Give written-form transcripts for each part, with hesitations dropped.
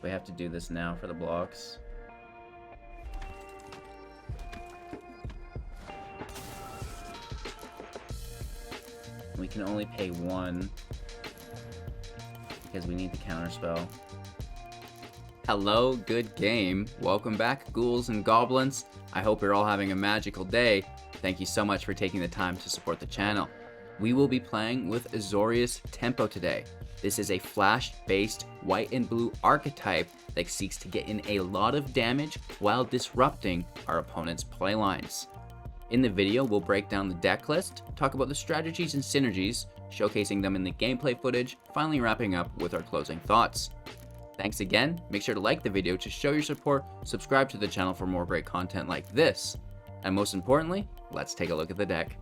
We have to do this now for the blocks. We can only pay 1 because we need the counterspell. Hello, good game. Welcome back, ghouls and goblins. I hope you're all having a magical day. Thank you so much for taking the time to support the channel. We will be playing with Azorius Tempo today. This is a flash-based white and blue archetype that seeks to get in a lot of damage while disrupting our opponent's playlines. In the video, we'll break down the deck list, talk about the strategies and synergies, showcasing them in the gameplay footage, finally wrapping up with our closing thoughts. Thanks again, make sure to like the video to show your support, subscribe to the channel for more great content like this, and most importantly, let's take a look at the deck.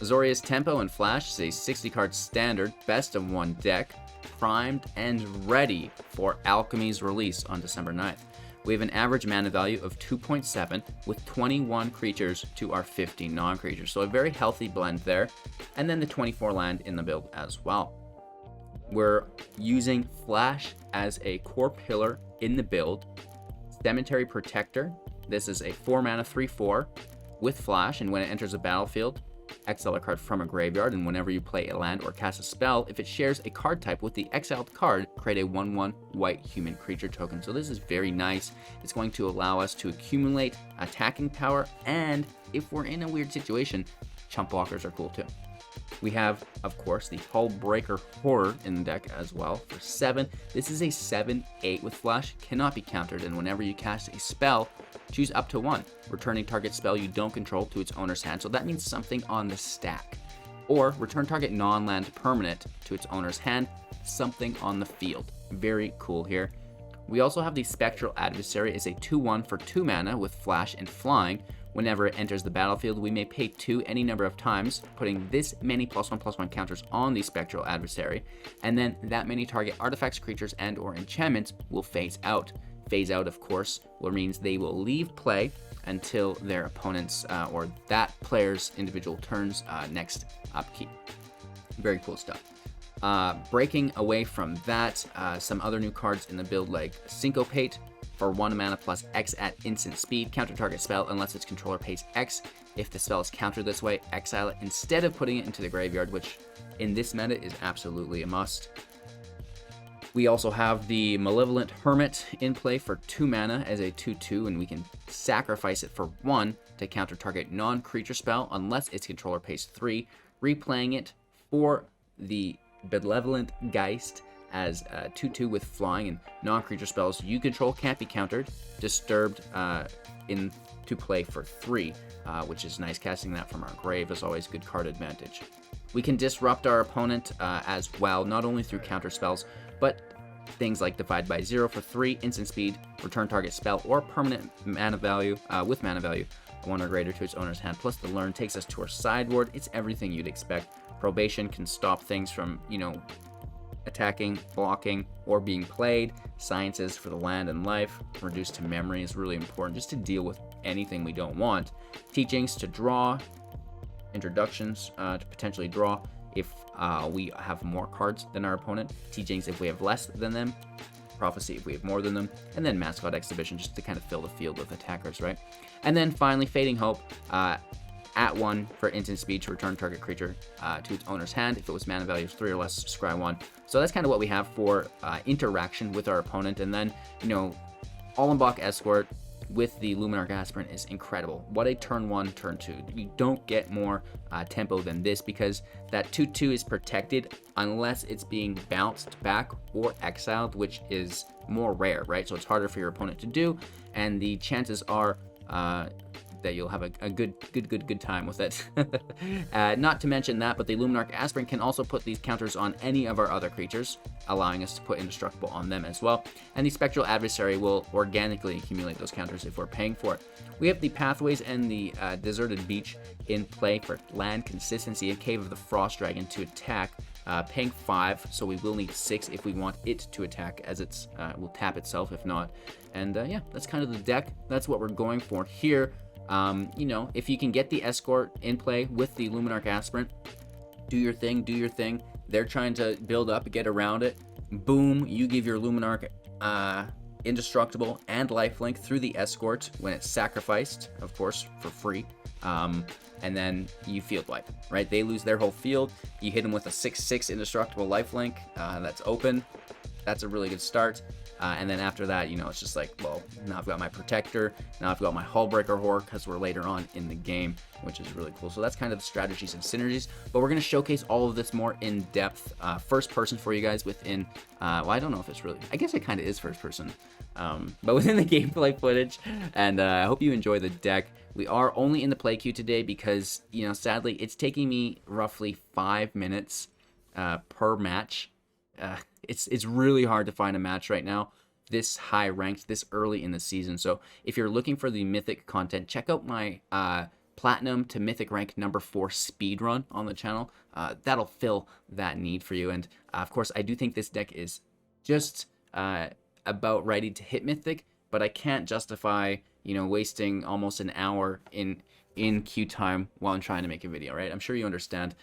Azorius Tempo and Flash is a 60 card standard best of 1 deck, primed and ready for Alchemy's release on December 9th. We have an average mana value of 2.7 with 21 creatures to our 50 non-creatures, so a very healthy blend there, and then the 24 land in the build as well. We're using Flash as a core pillar in the build. Cemetery Protector, this is a 4 mana 3/4 with Flash, and when it enters a battlefield, exile a card from a graveyard, and whenever you play a land or cast a spell, if it shares a card type with the exiled card, create a 1/1 white human creature token. So this is very nice. It's going to allow us to accumulate attacking power, and if we're in a weird situation, chump blockers are cool too. We have, of course, the Hullbreaker Horror in the deck as well for 7. This is a 7/8 with Flash, cannot be countered, and whenever you cast a spell, choose up to 1, returning target spell you don't control to its owner's hand, so that means something on the stack. Or return target non-land permanent to its owner's hand, something on the field. Very cool here. We also have the Spectral Adversary as a 2/1 for 2 mana with Flash and Flying. Whenever it enters the battlefield, we may pay 2 any number of times, putting this many +1/+1 counters on the Spectral Adversary, and then that many target artifacts, creatures, and or enchantments will phase out. Phase out, of course, means they will leave play until their opponent's or that player's individual turn's next upkeep. Very cool stuff. Breaking away from that, some other new cards in the build like Syncopate for 1 mana plus X at instant speed, counter target spell unless its controller pays X. If the spell is countered this way, exile it instead of putting it into the graveyard, which in this meta is absolutely a must. We also have the Malevolent Hermit in play for 2 mana as a 2/2, and we can sacrifice it for 1 to counter target non-creature spell unless its controller pays 3, replaying it for the Benevolent Geist as 2/2 with Flying, and non-creature spells you control can't be countered, disturbed into play for 3, which is nice. Casting that from our grave is always good card advantage. We can disrupt our opponent as well, not only through counter spells, but things like Divide by 0 for 3, instant speed, return target spell or permanent mana value with mana value 1 or greater to its owner's hand, plus the learn takes us to our sideboard. It's everything you'd expect. Probation can stop things from, attacking, blocking, or being played. Sciences for the land and life. Reduced to memory is really important just to deal with anything we don't want. Teachings to draw. Introductions to potentially draw if we have more cards than our opponent. Teachings if we have less than them. Prophecy if we have more than them. And then Mascot Exhibition just to kind of fill the field with attackers, right? And then finally, Fading Hope. At 1 for instant speed to return target creature to its owner's hand. If it was mana value of 3 or less, scry 1. So that's kind of what we have for interaction with our opponent. And then, Allenbach Escort with the Luminarch Aspirant is incredible. What a turn 1, turn 2. You don't get more tempo than this because that 2/2 is protected unless it's being bounced back or exiled, which is more rare, right? So it's harder for your opponent to do, and the chances are that you'll have a good time with it. Not to mention that, but the Luminarch Aspirant can also put these counters on any of our other creatures, allowing us to put Indestructible on them as well. And the Spectral Adversary will organically accumulate those counters if we're paying for it. We have the Pathways and the Deserted Beach in play for land consistency, a Cave of the Frost Dragon to attack, paying 5, so we will need 6 if we want it to attack, as it's will tap itself if not. And yeah, that's kind of the deck. That's what we're going for here. If you can get the Escort in play with the Luminarch Aspirant, do your thing. They're trying to build up, get around it. Boom, you give your Luminarch indestructible and lifelink through the escort when it's sacrificed, of course, for free. And then you field wipe, right? They lose their whole field. You hit them with a 6/6 indestructible lifelink that's open. That's a really good start. And then after that, you know, it's just like, well, now I've got my Protector. Now I've got my Hullbreaker Horde because we're later on in the game, which is really cool. So that's kind of the strategies and synergies. But we're going to showcase all of this more in depth, first person for you guys within, well, I don't know if it's really, I guess it kind of is first person, but within the gameplay footage. And I hope you enjoy the deck. We are only in the play queue today because, you know, sadly, it's taking me roughly 5 minutes per match. It's really hard to find a match right now this high ranked this early in the season. So if you're looking for the mythic content, check out my platinum to mythic rank number 4 speed run on the channel. That'll fill that need for you. And of course, I do think this deck is just about ready to hit mythic, but I can't justify, you know, wasting almost an hour in queue time while I'm trying to make a video, right? I'm sure you understand.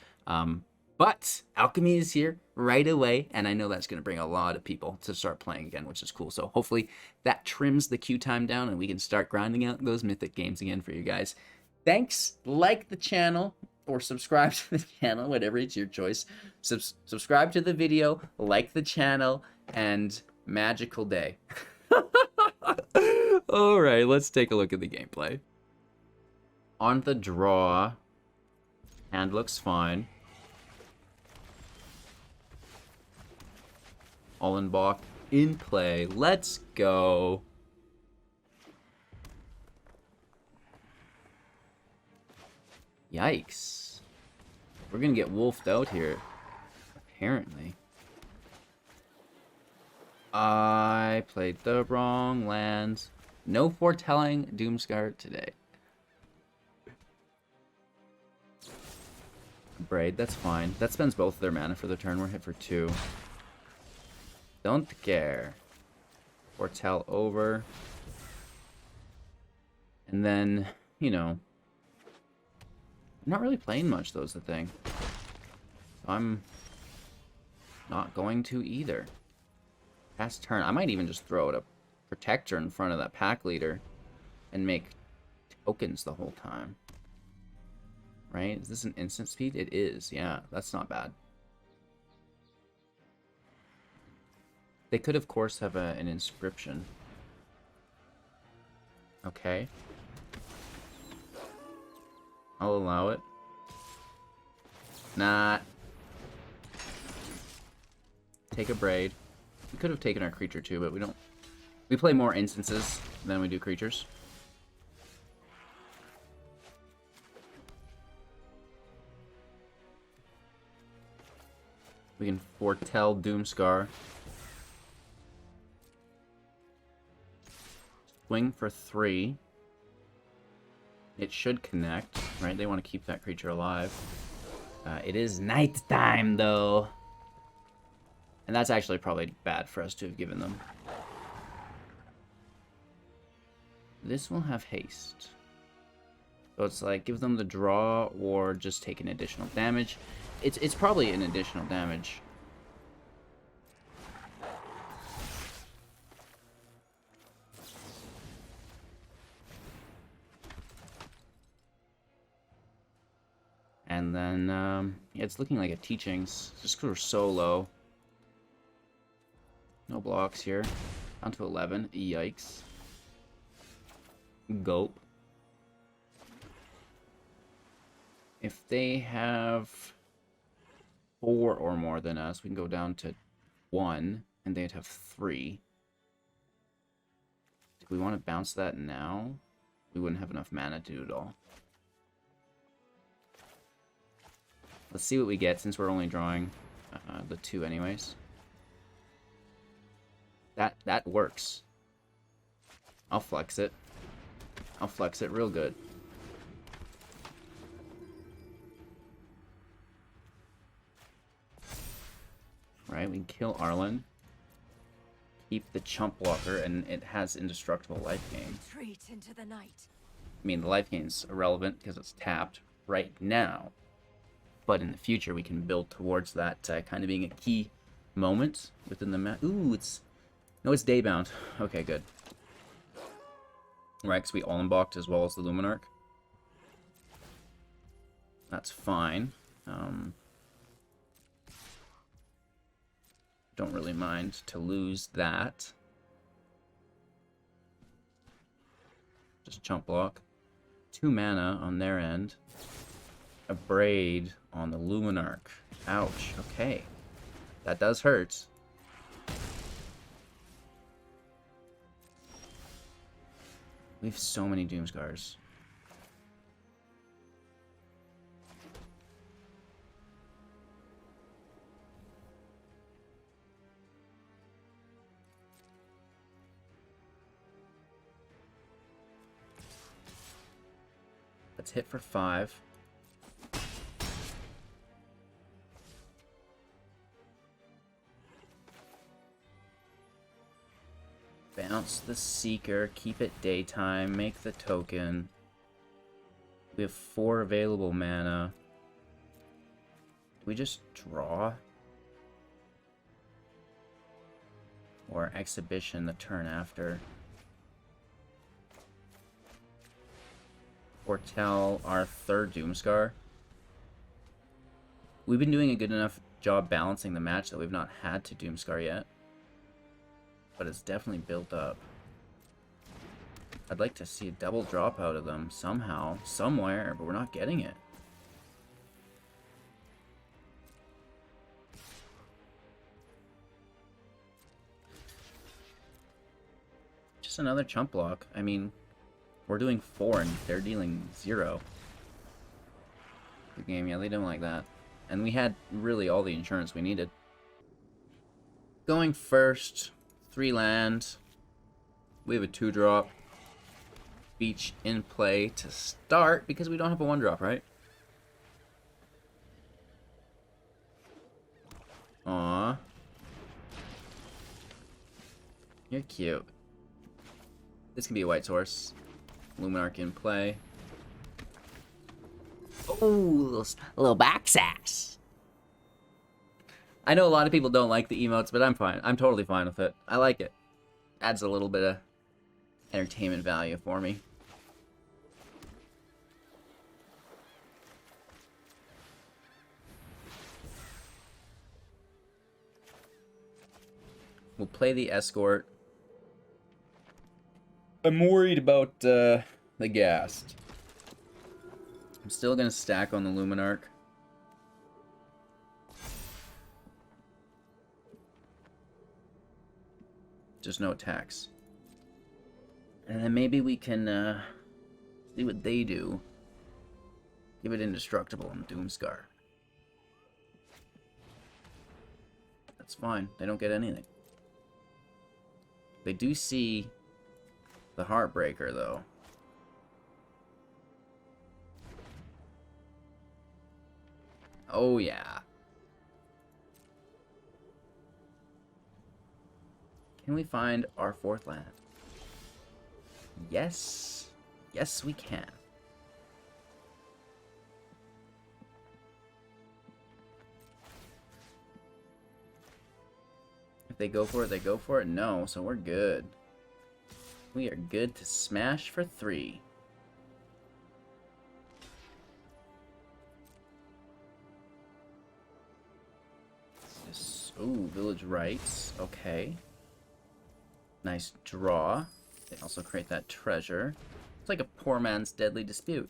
But Alchemy is here right away, and I know that's going to bring a lot of people to start playing again, which is cool. So hopefully that trims the queue time down, and we can start grinding out those mythic games again for you guys. Thanks. Like the channel, or subscribe to the channel, whatever it's your choice. Subscribe to the video, like the channel, and magical day. All right, let's take a look at the gameplay. On the draw, hand looks fine. Ollenbach in play. Let's go. Yikes. We're gonna get wolfed out here, apparently. I played the wrong lands. No foretelling Doomscar today. Braid, that's fine. That spends both of their mana for the turn. We're hit for 2. Don't care. Foretell over. And then, you know, I'm not really playing much, though, is the thing. So I'm not going to either. Past turn. I might even just throw out a Protector in front of that pack leader and make tokens the whole time. Right? Is this an instant speed? It is. Yeah, that's not bad. They could, of course, have an inscription. Okay. I'll allow it. Nah. Take a braid. We could have taken our creature too, but we don't. We play more instances than we do creatures. We can foretell Doomscar. Swing for 3. It should connect, right? They want to keep that creature alive. It is nighttime, though. And that's actually probably bad for us to have given them. This will have haste. So it's like, give them the draw or just take an additional damage. It's probably an additional damage. And then, yeah, it's looking like a Teachings, just because we're so low. No blocks here. Down to 11. Yikes. Gulp. If they have 4 or more than us, we can go down to 1, and they'd have 3. Do we want to bounce that now? We wouldn't have enough mana to do it all. Let's see what we get, since we're only drawing the 2 anyways. That works. I'll flex it. I'll flex it real good. Right, we can kill Arlen. Keep the chump blocker, and it has indestructible life gain. Retreat into the night. I mean, the life gain's irrelevant because it's tapped right now. but in the future we can build towards that kind of being a key moment within the map. Ooh, it's daybound. Okay, good. Right, because we all unblocked as well as the Luminarch. That's fine. Don't really mind to lose that. Just chump block. 2 mana on their end. A Braid on the Luminarch. Ouch. Okay. That does hurt. We have so many Doomscars. Let's hit for 5. Bounce the Seeker, keep it daytime, make the token. We have 4 available mana. Do we just draw? Or Exhibition the turn after? Foretell our 3rd Doomscar. We've been doing a good enough job balancing the match that we've not had to Doomscar yet. But it's definitely built up. I'd like to see a double drop out of them somehow, somewhere, but we're not getting it. Just another chump block. I mean, we're doing 4 and they're dealing 0. The game, yeah, they don't like that. And we had really all the insurance we needed. Going first, 3 land. We have a 2-drop. Beach in play to start because we don't have a 1-drop, right? Aww. You're cute. This can be a white source. Luminarch in play. Oh, a little back sass. I know a lot of people don't like the emotes, but I'm fine. I'm totally fine with it. I like it. Adds a little bit of entertainment value for me. We'll play the Escort. I'm worried about the Ghast. I'm still going to stack on the Luminarch. Just no attacks. And then maybe we can see what they do. Give it indestructible on Doomscar. That's fine. They don't get anything. They do see the Heartbreaker, though. Oh, yeah. Can we find our 4th land? Yes. Yes, we can. If they go for it, they go for it. No, so we're good. We are good to smash for 3. Ooh, Village Rites. Okay. Nice draw. They also create that treasure. It's like a poor man's Deadly Dispute.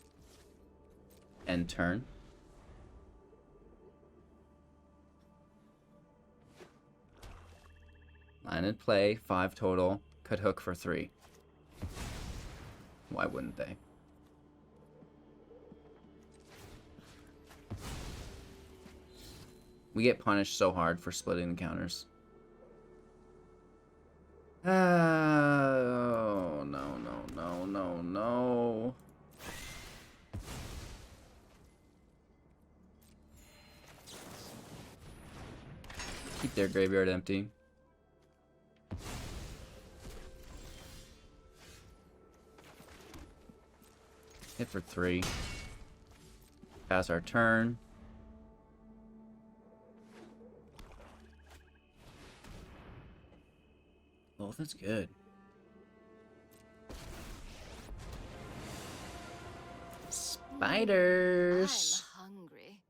End turn. Line in play, 5 total. Could hook for 3. Why wouldn't they? We get punished so hard for splitting the counters. Oh, no, no, no, no, no. Keep their graveyard empty. Hit for 3. Pass our turn. Both is good. Spiders! I'm hungry.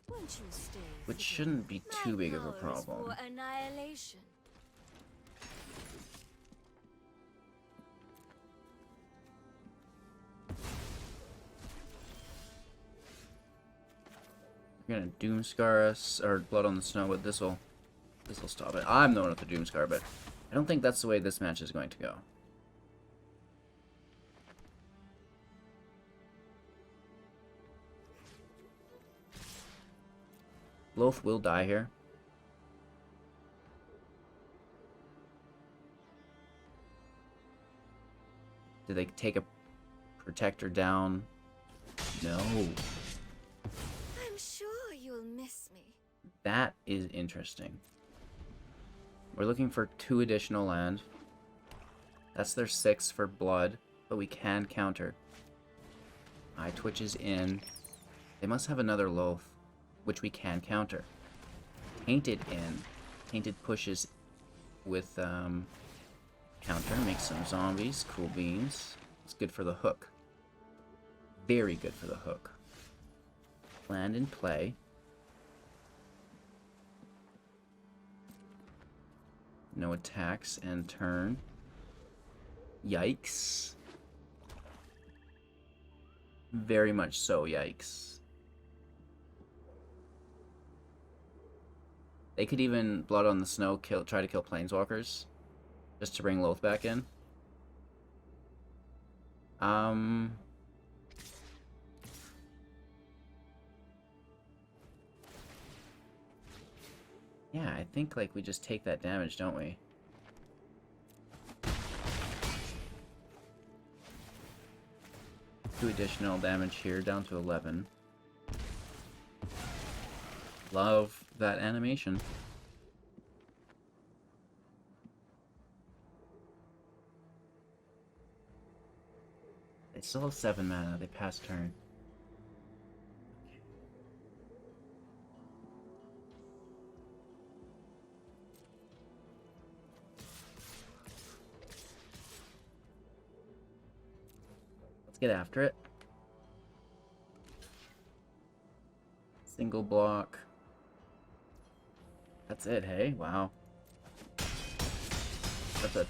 Won't you stay Which for shouldn't be dinner? too My big of a power is problem. for annihilation. We're gonna Doomscar us, or Blood on the Snow, but this'll stop it. I'm the one with the Doomscar, but I don't think that's the way this match is going to go. Loth will die here. Did they take a protector down? No. I'm sure you'll miss me. That is interesting. We're looking for 2 additional land. That's their 6 for blood, but we can counter. Eye Twitch is in. They must have another Loth, which we can counter. Tainted in. Tainted pushes with counter, makes some zombies, cool beans. It's good for the hook. Very good for the hook. Land in play. No attacks and turn. Yikes. Very much so, yikes. They could even Blood on the Snow try to kill Planeswalkers. Just to bring Loth back in. Yeah, I think like we just take that damage, don't we? Two additional damage here, down to 11. Love that animation. They still have 7 mana. They pass turn. Let's get after it. Single block. That's it, hey? Wow. That's a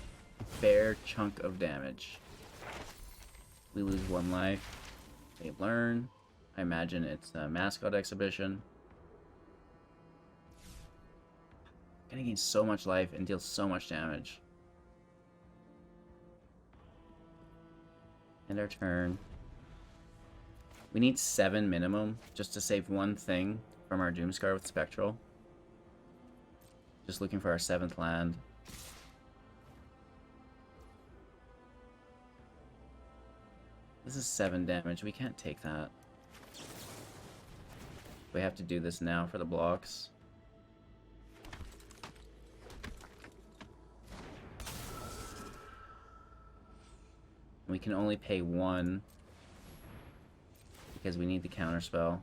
fair chunk of damage. We lose 1 life. They learn. I imagine it's a mascot exhibition. Gonna gain so much life and deal so much damage. End our turn. We need 7 minimum just to save 1 thing from our Doomscar with Spectral. Just looking for our 7th land. This is 7 damage. We can't take that. We have to do this now for the blocks. We can only pay 1 because we need the counterspell.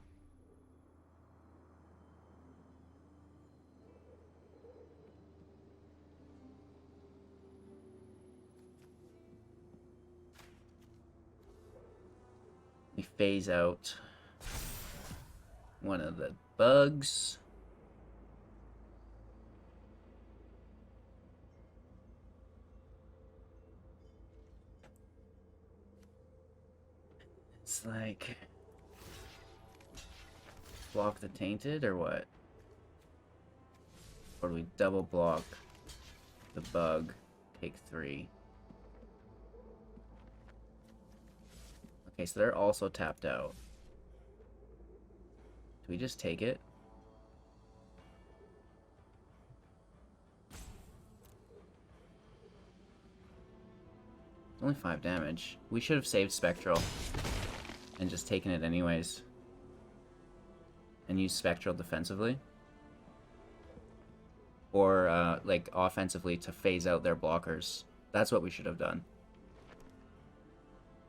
We phase out one of the bugs. It's like block the tainted or what? Or do we double block the bug, take 3? Okay, so they're also tapped out. Do we just take it? Only 5 damage. We should have saved Spectral and just taken it anyways. And used Spectral defensively. Or, like, offensively to phase out their blockers. That's what we should have done.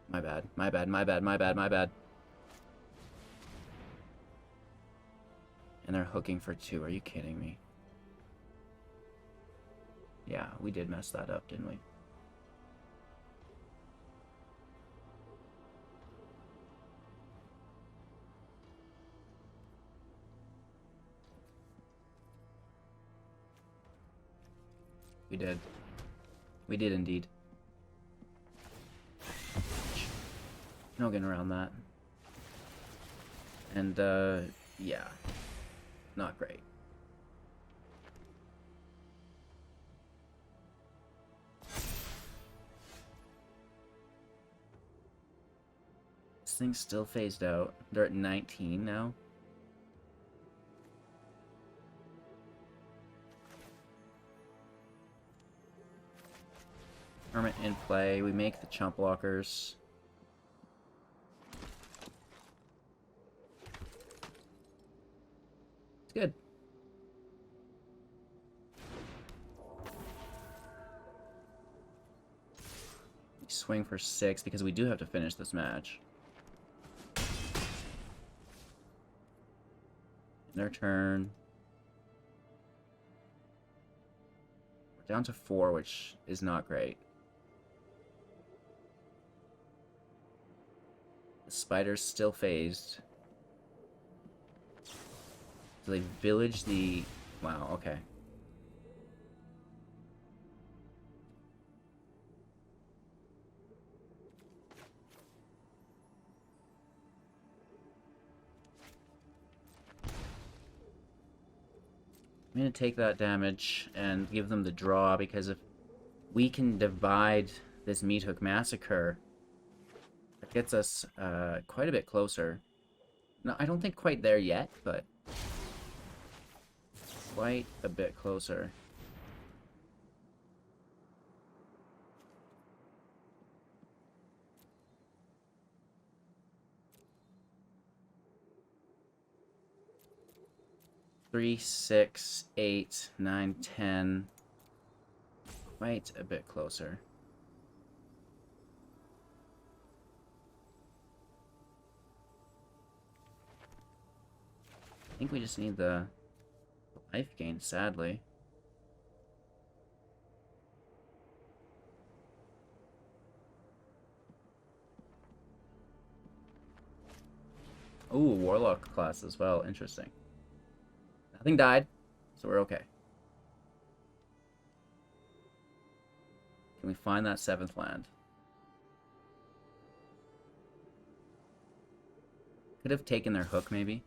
My bad, my bad, my bad, my bad, my bad. And they're hooking for 2. Are you kidding me? Yeah, we did mess that up, didn't we? We did. We did indeed. No getting around that. And, yeah. Not great. This thing's still phased out. They're at 19 now. Hermit in play. We make the chump blockers. It's good. We swing for 6 because we do have to finish this match. Their turn. We're down to 4, which is not great. The spider's still phased. So they village the... Wow, okay. I'm going to take that damage and give them the draw, because if we can divide this Meat Hook Massacre, that gets us quite a bit closer. No, I don't think quite there yet, but quite a bit closer. Three, 6, 8, 9, 10. Quite a bit closer. I think we just need the life gain, sadly. Ooh, Warlock class as well. Interesting. Nothing died, so we're okay. Can we find that 7th land? Could have taken their hook, maybe.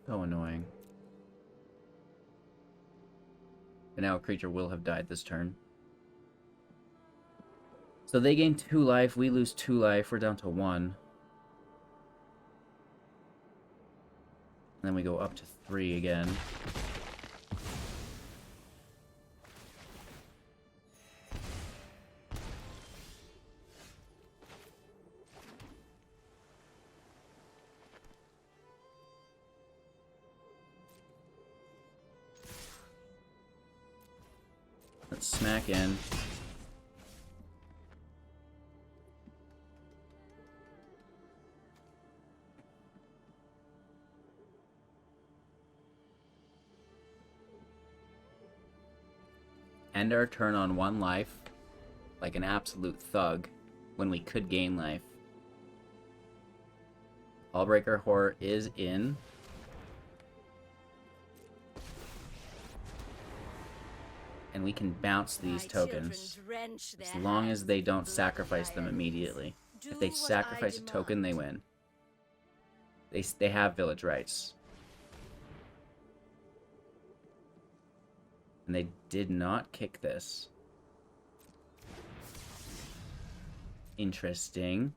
So annoying. But now a creature will have died this turn. So they gain 2 life, we lose 2 life, we're down to 1. And then we go up to 3 again. Let's smack in. End our turn on 1 life, like an absolute thug, when we could gain life. Allbreaker Horror is in. And we can bounce these tokens, as long as they don't sacrifice them immediately. If they sacrifice a token, they win. They have village rights. And they did not kick this. Interesting.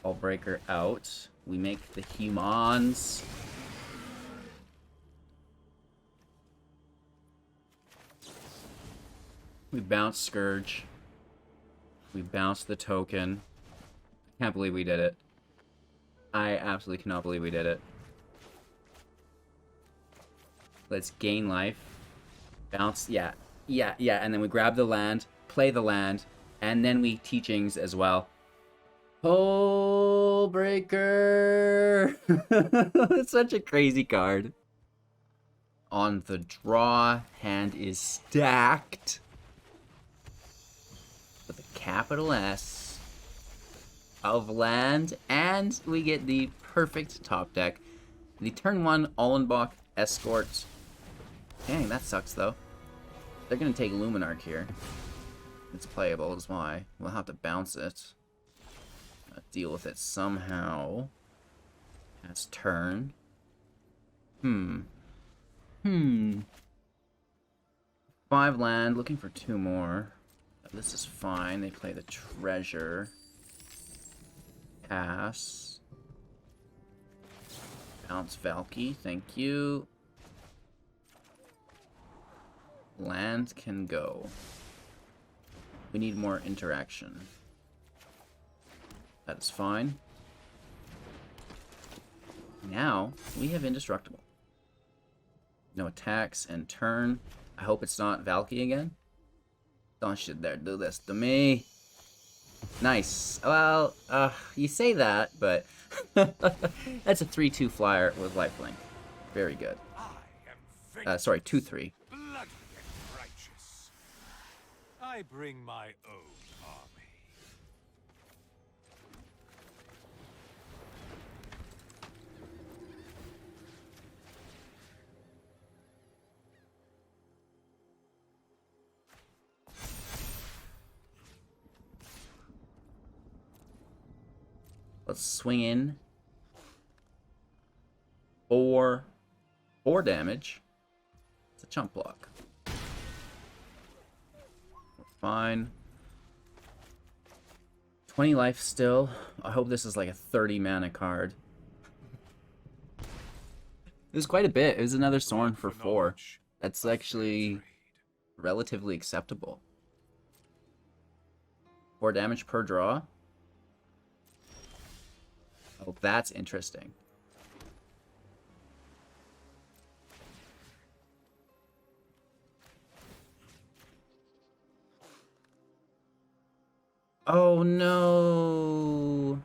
Allbreaker out. We make the humans. We bounce Scourge. We bounce the token. I can't believe we did it. I absolutely cannot believe we did it. Let's gain life. Bounce, yeah, and then we grab the land, play the land, and then we teachings as well. Pole breaker. It's such a crazy card. On the draw, hand is stacked with a capital S of land, and we get the perfect top deck. The turn 1 Allenbach Escort. Dang, that sucks though. They're gonna take Luminarch here. It's playable, is why. We'll have to bounce it. Deal with it somehow. That's turn. 5 land, looking for 2 more. This is fine. They play the treasure. Pass. Bounce Valky, thank you. Land can go. We need more interaction. That is fine. Now, we have Indestructible. No attacks and turn. I hope it's not Valky again. Don't you dare do this to me. Nice. Well, you say that, but that's a 3/2 flyer with lifelink. Very good. Sorry, 2/3. Bloody and righteous. I bring my own army. Let's swing in. 4 damage. It's a chump block. We're fine. 20 life still. I hope this is like a 30 mana card. It was quite a bit. It was another Sorin for 4. That's actually relatively acceptable. 4 damage per draw. Oh, that's interesting. Oh no.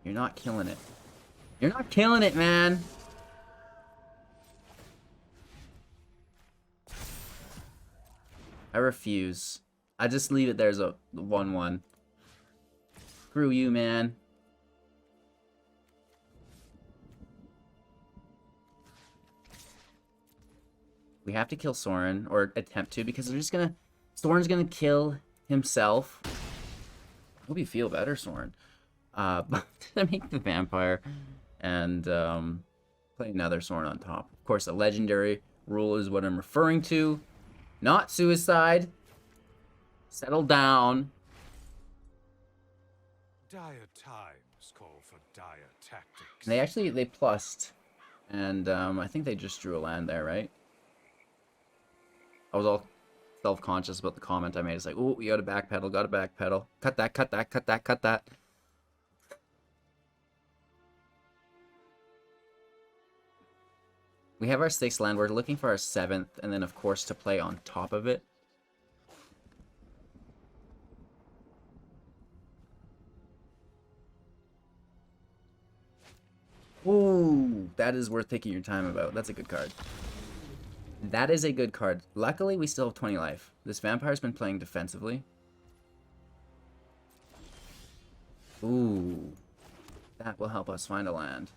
You're not killing it. You're not killing it, man. I refuse. I just leave it there as a 1/1. Screw you, man. We have to kill Sorin, or attempt to, because they're just gonna... Sorin's gonna kill himself. Hope you feel better, Sorin. But to make the vampire and play another Sorin on top. Of course, the legendary rule is what I'm referring to. Not suicide. Settle down. Dire times call for dire tactics. They plussed. And I think they just drew a land there, right? I was all self-conscious about the comment I made. It's like, oh, we gotta backpedal, gotta backpedal. Cut that, cut that, cut that, cut that. We have our 6th land. We're looking for our 7th, and then, of course, to play on top of it. Ooh, that is worth taking your time about. That's a good card. That is a good card. Luckily, we still have 20 life. This vampire's been playing defensively. Ooh. That will help us find a land.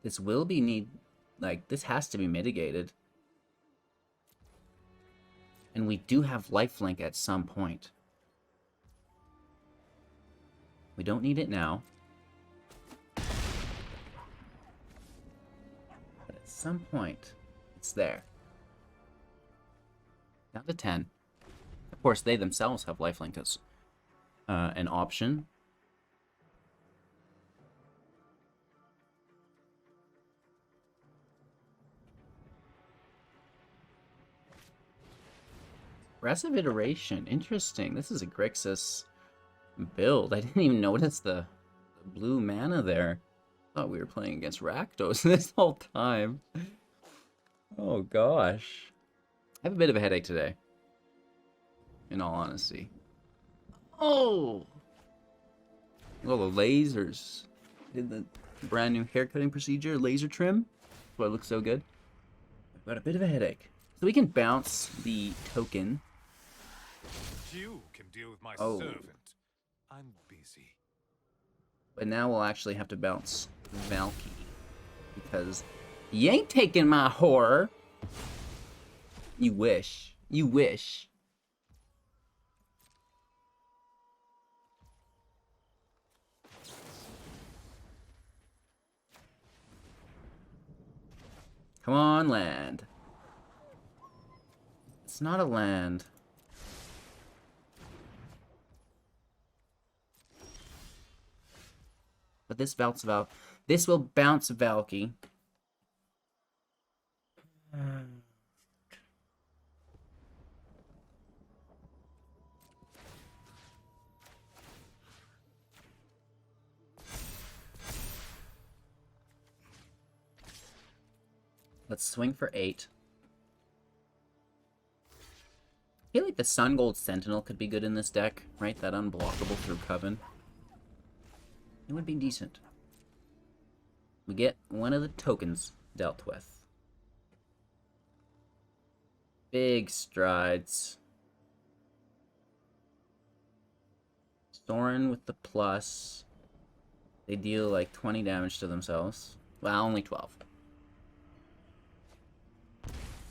This will be this has to be mitigated. And we do have lifelink at some point. We don't need it now. But at some point, it's there. Down to 10. Of course, they themselves have lifelink as an option. Aggressive iteration. Interesting. This is a Grixis build. I didn't even notice the blue mana there. Thought we were playing against Rakdos this whole time. Oh gosh. I have a bit of a headache today. In all honesty. Oh! Oh, the lasers. Did the brand new haircutting procedure, laser trim. That's why it looks so good. I've got a bit of a headache. So we can bounce the token. You can deal with my Oh. servant. I'm busy. But now we'll actually have to bounce Valky. Because you ain't taking my horror. You wish. You wish. Come on, land. It's not a land. But this will bounce Valky. Let's swing for 8. I feel like the Sun Gold Sentinel could be good in this deck, right? That unblockable through Coven. It would be decent. We get one of the tokens dealt with. Big strides. Sorin with the plus. They deal like 20 damage to themselves. Well, only 12.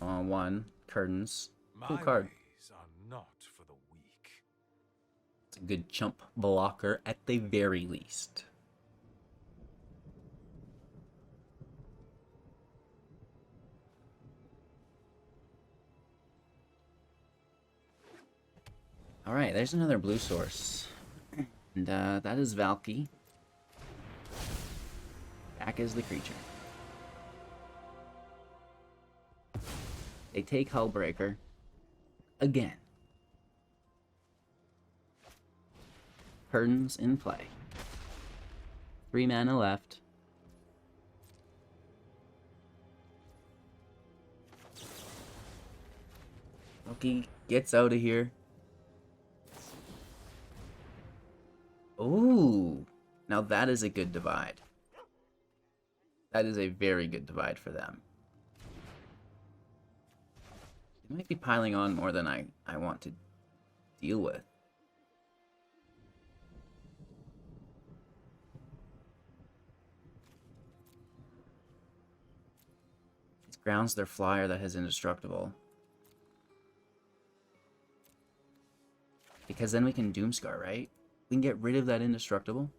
One. Curtains. Cool My card. ways are not for the weak. It's a good chump blocker at the very least. Alright, there's another blue source. And that is Valky. Back is the creature. They take Hullbreaker. Again. Curtains in play. 3 mana left. Valky gets out of here. Ooh. Now that is a good divide. That is a very good divide for them. They might be piling on more than I want to deal with. These grounds their flyer that has indestructible. Because then we can Doomscar, right? We can get rid of that indestructible.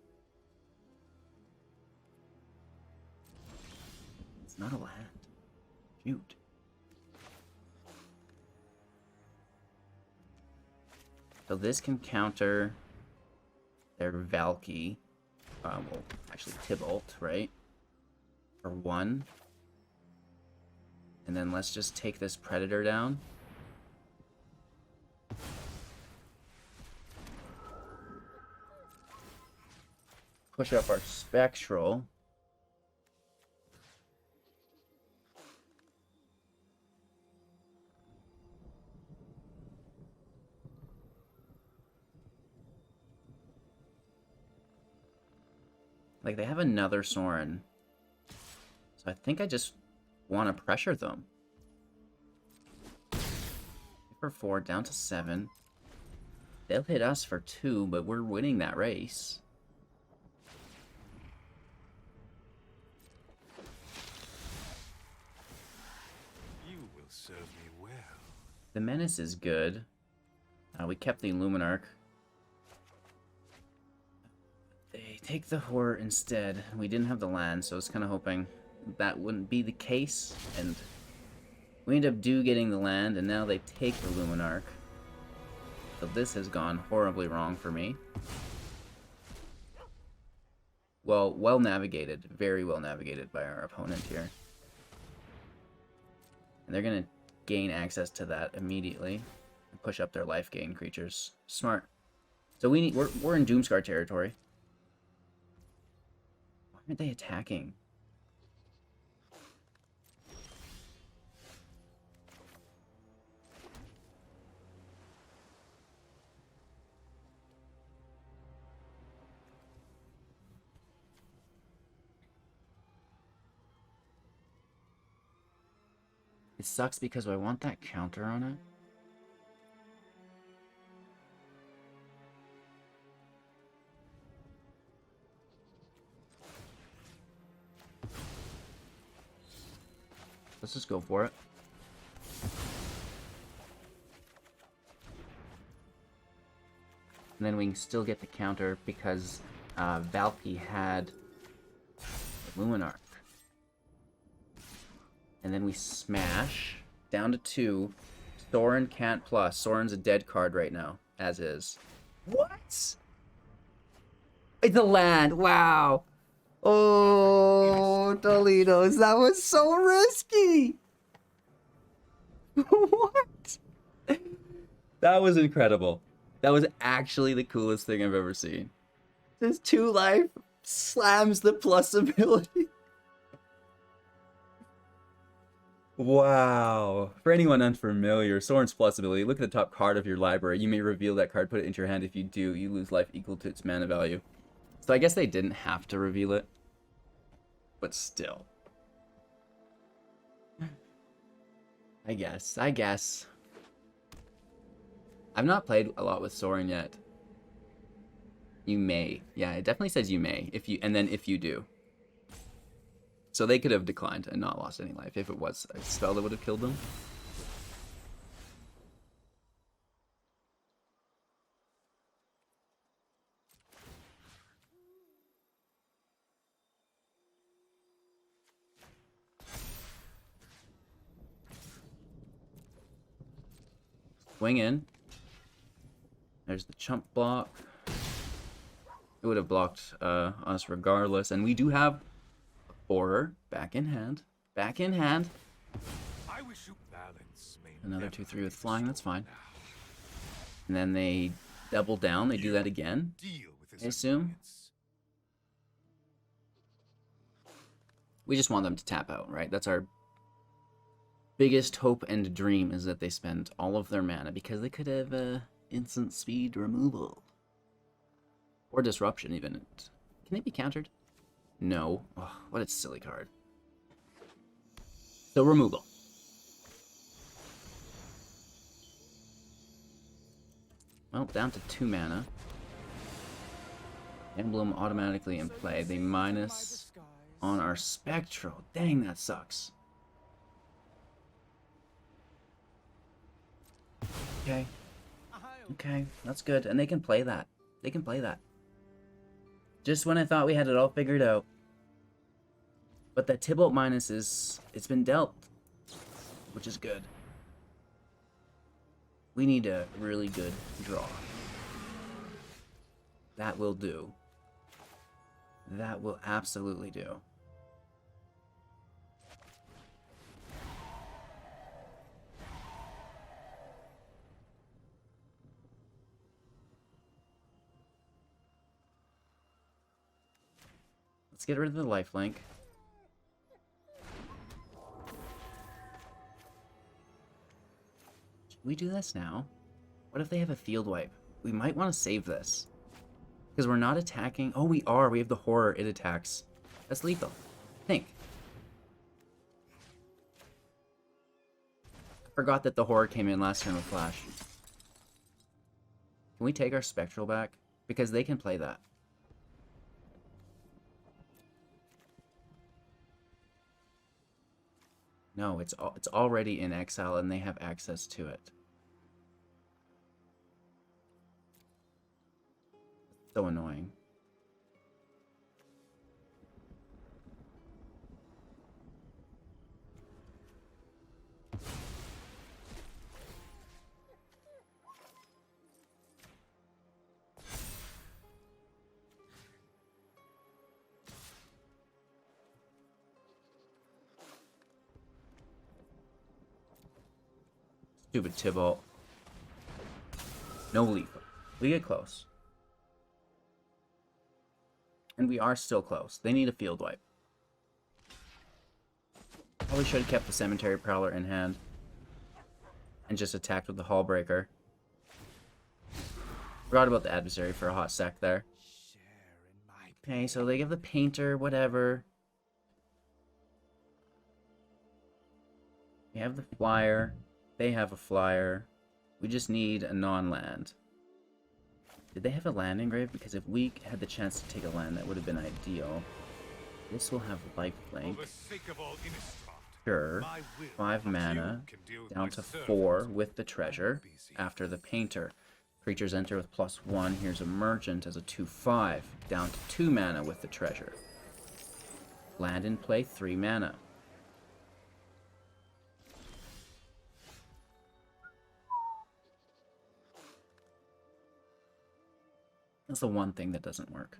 It's not a land. Shoot. So this can counter their Valky. Well, actually Tybalt, right? For 1. And then let's just take this Predator down. Push up our Spectral. Like, they have another Sorin. So I think I just want to pressure them. For 4, down to 7. They'll hit us for 2, but we're winning that race. You will serve me well. The Menace is good. We kept the Luminarch. They take the Horror instead. We didn't have the land, so I was kind of hoping that wouldn't be the case. And we end up getting the land, and now they take the Luminarch. So this has gone horribly wrong for me. Well navigated. Very well navigated by our opponent here. And they're going to gain access to that immediately. push up their life gain creatures. Smart. So we're in Doomscar territory. Why aren't they attacking? It sucks because I want that counter on it. Let's just go for it. And then we can still get the counter because Valky had Luminarch. And then we smash down to 2. Sorin can't plus. Sorin's a dead card right now, as is. What? It's a land. Wow. Oh, Dolitos, that was so risky. What? That was incredible. That was actually the coolest thing I've ever seen. This 2 life slams the plus ability. Wow. For anyone unfamiliar, Sorin's plus ability, look at the top card of your library. You may reveal that card, put it into your hand. If you do, you lose life equal to its mana value. So I guess they didn't have to reveal it. But still. I guess. I've not played a lot with Sorin yet. You may. Yeah, it definitely says you may. If you do. So they could have declined and not lost any life if it was a spell that would have killed them. Swing in. There's the chump block. It would have blocked us regardless. And we do have Borer back in hand. Back in hand. I wish you balance may Another never 2/3 with be flying, that's restored fine. now. And then they double down. They do that again. Deal with this I assume. annoyance. We just want them to tap out, right? That's our biggest hope and dream, is that they spend all of their mana, because they could have instant speed removal. Or disruption, even. Can they be countered? No. Oh, what a silly card. So removal. Well, down to 2 mana. Emblem automatically in play. They minus on our Spectral. Dang, that sucks. Okay. Okay, that's good. And they can play that. They can play that. Just when I thought we had it all figured out. But that Tybalt minus it's been dealt. Which is good. We need a really good draw. That will do. That will absolutely do. Let's get rid of the lifelink. Should we do this now? What if they have a field wipe? We might want to save this. Because we're not attacking. Oh, we are. We have the horror. It attacks. That's lethal. Think. I forgot that the horror came in last turn with Flash. Can we take our Spectral back? Because they can play that. No, it's already in exile and they have access to it. So annoying. Stupid Tybalt. No lethal. We get close. And we are still close. They need a field wipe. Probably should have kept the Cemetery Prowler in hand. And just attacked with the Hullbreaker. Forgot about the Adversary for a hot sec there. Okay, so they give the Painter, whatever. We have the Flyer. They have a Flyer. We just need a non-land. Did they have a land engrave? Because if we had the chance to take a land, that would have been ideal. This will have lifelink. Sure. 5 mana. Down to 4 with the treasure. After the Painter. Creatures enter with +1. Here's a Merchant as a 2/5. Down to 2 mana with the treasure. Land in play, 3 mana. That's the one thing that doesn't work.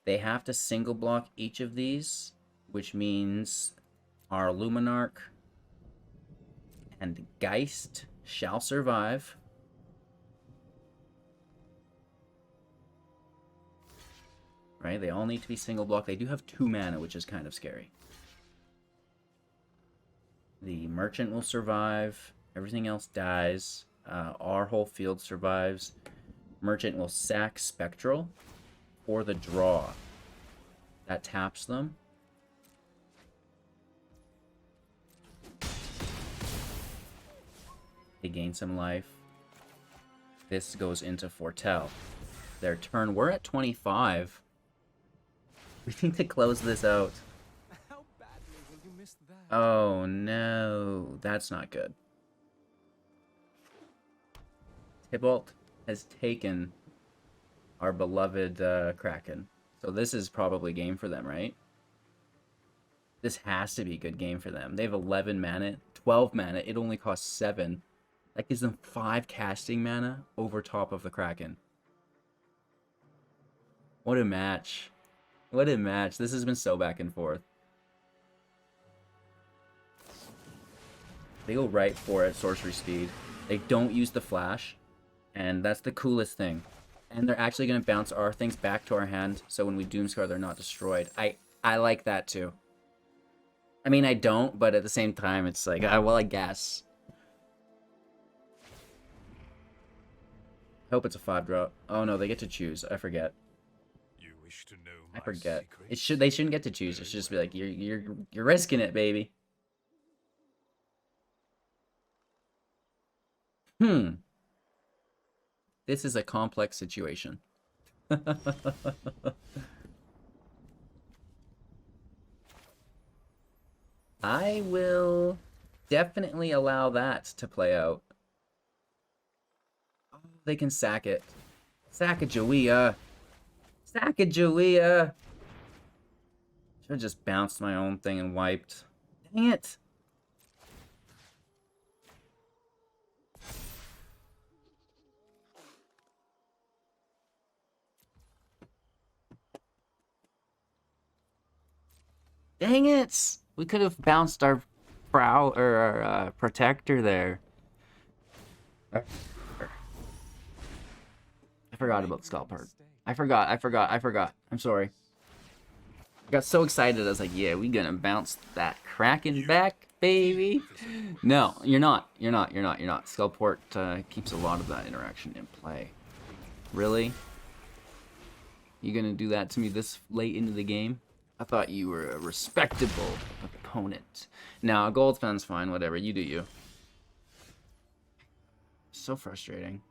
They have to single block each of these, which means our Luminarch and Geist shall survive. Right? They all need to be single block. They do have 2 mana, which is kind of scary. The Merchant will survive. Everything else dies. Our whole field survives. Merchant will sack Spectral for the draw. That taps them. They gain some life. This goes into Foretell. Their turn. We're at 25. We need to close this out. How badly will you miss that? Oh no, that's not good. Tybalt has taken our beloved Kraken. So this is probably game for them, right? This has to be a good game for them. They have 11 mana, 12 mana. It only costs 7. That gives them 5 casting mana over top of the Kraken. What a match. What a match. This has been so back and forth. They go right for it, sorcery speed. They don't use the flash. And that's the coolest thing. And they're actually going to bounce our things back to our hand, so when we Doomscar, they're not destroyed. I like that too. I mean, I don't, but at the same time, it's like, well, I guess. Hope it's a 5-drop. Oh no, they get to choose. I forget. You wish to know I my forget. secrets? They shouldn't get to choose. It should just be like, you're risking it, baby. This is a complex situation. I will definitely allow that to play out. Oh, they can sack it. Sacagawea. Sacagawea. Should have just bounced my own thing and wiped. Dang it. Dang it! We could have bounced our prow or our protector there. I forgot about Skull part. I forgot. I'm sorry. I got so excited. I was like, yeah, we gonna bounce that Kraken back, baby. No, you're not. You're not. Skullport keeps a lot of that interaction in play. Really? You gonna do that to me this late into the game? I thought you were a respectable opponent. Now, Goldspan's fine, whatever. You do you. So frustrating.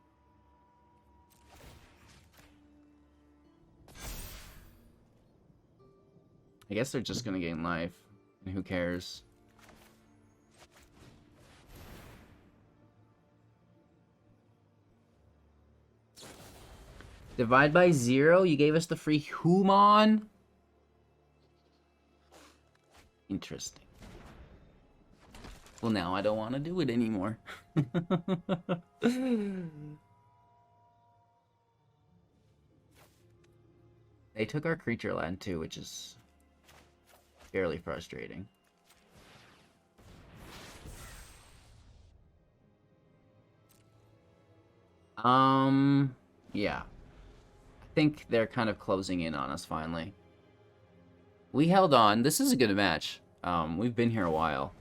I guess they're just gonna gain life. And who cares? Divide by 0? You gave us the free Human? Interesting. Well, now I don't want to do it anymore. They took our creature land too, which is fairly frustrating. Yeah. I think they're kind of closing in on us finally. We held on. This is a good match. We've been here a while.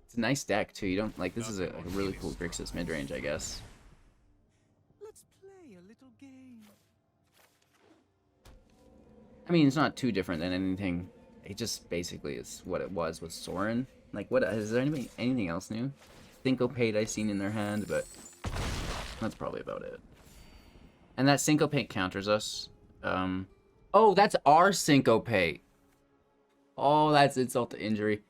It's a nice deck too. You don't like this is a really cool Grixis midrange, I guess. Let's play a little game. I mean, it's not too different than anything. It just basically is what it was with Sorin. Like, what is there anything else new? Syncopate I've seen in their hand, but that's probably about it. And that Syncopate counters us. Oh, that's our Syncopate. Oh, that's insult to injury.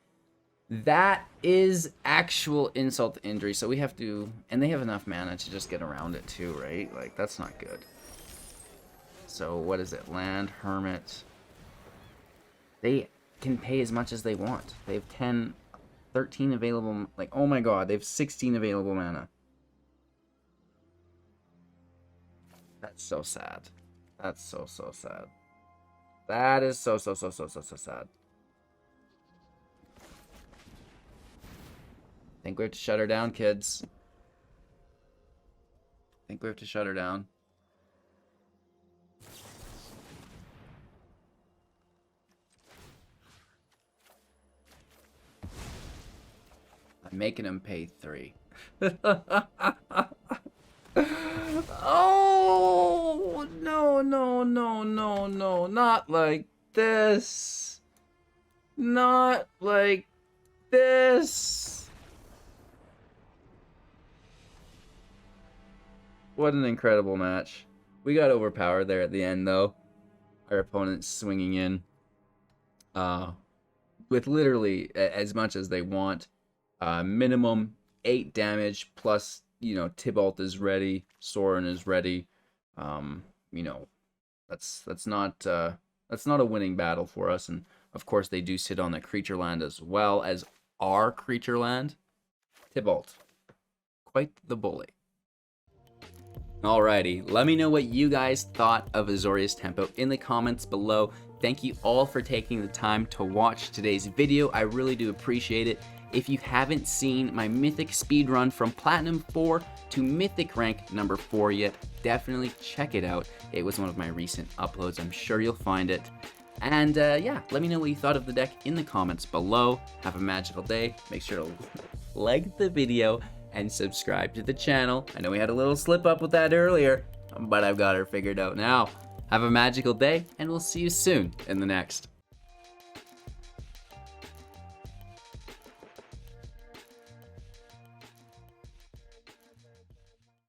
That is actual insult to injury. So we have to, and they have enough mana to just get around it too, right? Like, that's not good. So what is it? Land, Hermit. They can pay as much as they want. They have 10, 13 available. Like, oh my god, they have 16 available mana. That's so sad. That's so sad. That is so sad. I think we have to shut her down, kids. I think we have to shut her down. I'm making him pay 3. Oh, no. Not like this. Not like this. What an incredible match. We got overpowered there at the end, though. Our opponent swinging in with literally as much as they want. Minimum 8 damage plus, you know, Tybalt is ready, Sorin is ready. You know, that's not a winning battle for us. And of course, they do sit on the creature land as well as our creature land. Tybalt, quite the bully. Alrighty, let me know what you guys thought of Azorius Tempo in the comments below. Thank you all for taking the time to watch today's video. I really do appreciate it. If you haven't seen my Mythic speedrun from Platinum 4 to Mythic rank number 4 yet, definitely check it out. It was one of my recent uploads. I'm sure you'll find it. And yeah, let me know what you thought of the deck in the comments below. Have a magical day. Make sure to like the video and subscribe to the channel. I know we had a little slip up with that earlier, but I've got her figured out now. Have a magical day, and we'll see you soon in the next.